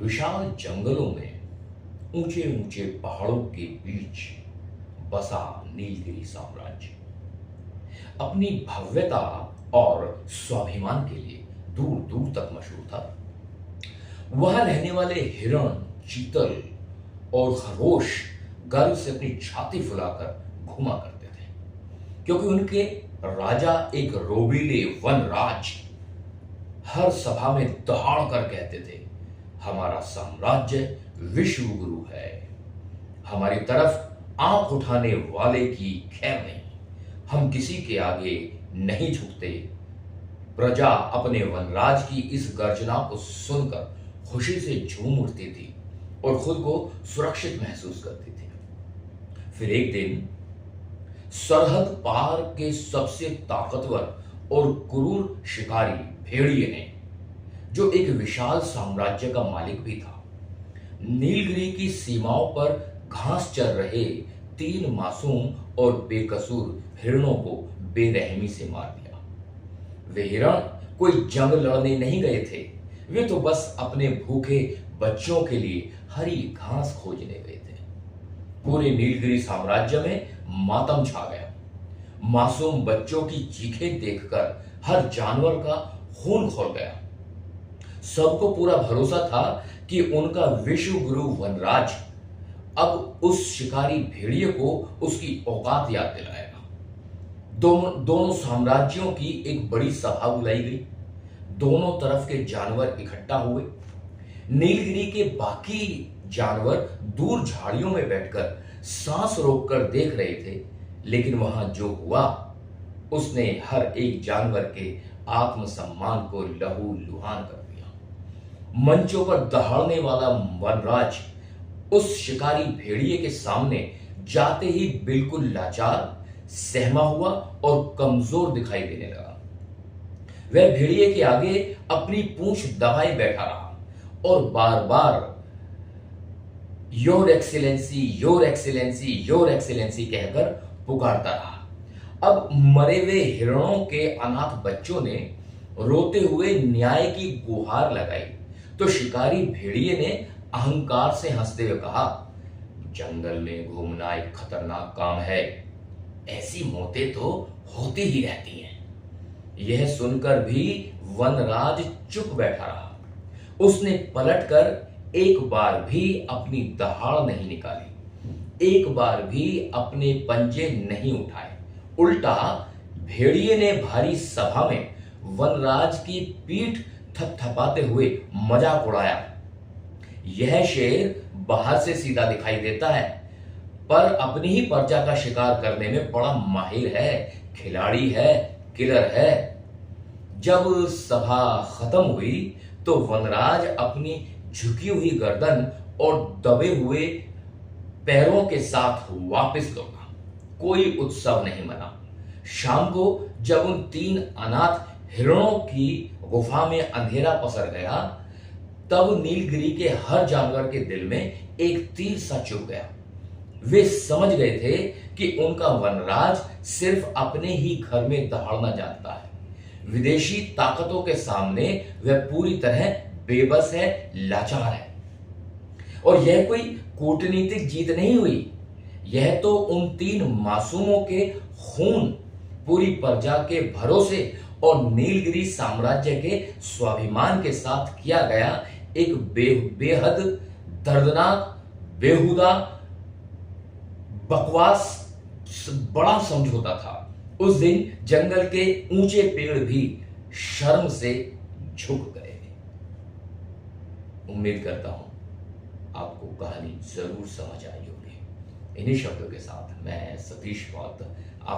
विशाल जंगलों में ऊंचे ऊंचे पहाड़ों के बीच बसा नीलगिरी साम्राज्य अपनी भव्यता और स्वाभिमान के लिए दूर दूर तक मशहूर था। वहां रहने वाले हिरण, चीतल और खरगोश गर्व से अपनी छाती फुलाकर घूमा करते थे, क्योंकि उनके राजा एक रोबीले वनराज हर सभा में दहाड़ कर कहते थे, हमारा साम्राज्य विश्व गुरु है, हमारी तरफ आंख उठाने वाले की खैर नहीं, हम किसी के आगे नहीं झुकते। प्रजा अपने वनराज की इस गर्जना को सुनकर खुशी से झूम उठती थी और खुद को सुरक्षित महसूस करती थी। फिर एक दिन सरहद पार के सबसे ताकतवर और क्रूर शिकारी भेड़िए ने, जो एक विशाल साम्राज्य का मालिक भी था, नीलगिरी की सीमाओं पर घास चर रहे 3 मासूम और बेकसूर हिरणों को बेरहमी से मार दिया। वे हिरण कोई जंग लड़ने नहीं गए थे, वे तो बस अपने भूखे बच्चों के लिए हरी घास खोजने गए थे। पूरे नीलगिरी साम्राज्य में मातम छा गया। मासूम बच्चों की चीखें देखकर हर जानवर का खून खौल गया। सबको पूरा भरोसा था कि उनका विश्व गुरु वनराज अब उस शिकारी भेड़िए को उसकी औकात याद दिलाएगा। दोनों साम्राज्यों की एक बड़ी सभा बुलाई गई। दोनों तरफ के जानवर इकट्ठा हुए। नीलगिरी के बाकी जानवर दूर झाड़ियों में बैठकर सांस रोककर देख रहे थे, लेकिन वहां जो हुआ उसने हर एक जानवर के आत्मसम्मान को लहू लुहान कर दिया। मंचों पर दहाड़ने वाला वनराज उस शिकारी भेड़िए के सामने जाते ही बिल्कुल लाचार, सहमा हुआ और कमजोर दिखाई देने लगा। वह भेड़िए के आगे अपनी पूंछ दबाए बैठा रहा और बार बार your excellency, your excellency, your excellency कहकर पुकारता रहा। अब मरे हुए हिरणों के अनाथ बच्चों ने रोते हुए न्याय की गुहार लगाई तो शिकारी भेड़िए ने अहंकार से हंसते हुए कहा, जंगल में घूमना एक खतरनाक काम है, ऐसी मौतें तो होती ही रहती हैं। यह सुनकर भी वनराज चुप बैठा रहा। उसने पलटकर एक बार भी अपनी दहाड़ नहीं निकाली, एक बार भी अपने पंजे नहीं उठाए। उल्टा भेड़िए ने भारी सभा में वनराज की पीठ थपथपाते हुए मजाक उड़ाया। यह शेर बाहर से सीधा दिखाई देता है, पर अपनी ही प्रजा का शिकार करने में बड़ा माहिर है, खिलाड़ी है, किलर है। जब सभा खत्म हुई तो वनराज अपनी झुकी हुई गर्दन और दबे हुए पैरों के साथ वापस लौटा। कोई उत्सव नहीं मना। शाम को जब उन 3 अनाथ हिरणों की गुफा में अंधेरा पसर गया, तब नीलगिरी के हर जानवर के दिल में एक तीर सा चुभ गया। वे समझ गए थे कि उनका वनराज सिर्फ अपने ही घर में दहाड़ना जानता है। विदेशी ताकतों के सामने वह पूरी तरह बेबस है, लाचार है। और यह कोई कूटनीतिक जीत नहीं हुई, यह तो उन 3 मासूमों के खून, पूरी प्रजा के भरोसे और नीलगिरी साम्राज्य के स्वाभिमान के साथ किया गया एक बेहद दर्दनाक, बेहुदा, बकवास बड़ा समझौता था। उस दिन जंगल के ऊंचे पेड़ भी शर्म से झुक गए। उम्मीद करता हूं आपको कहानी जरूर समझ आई होगी। इन्हीं शब्दों के साथ मैं सतीश वक्त आप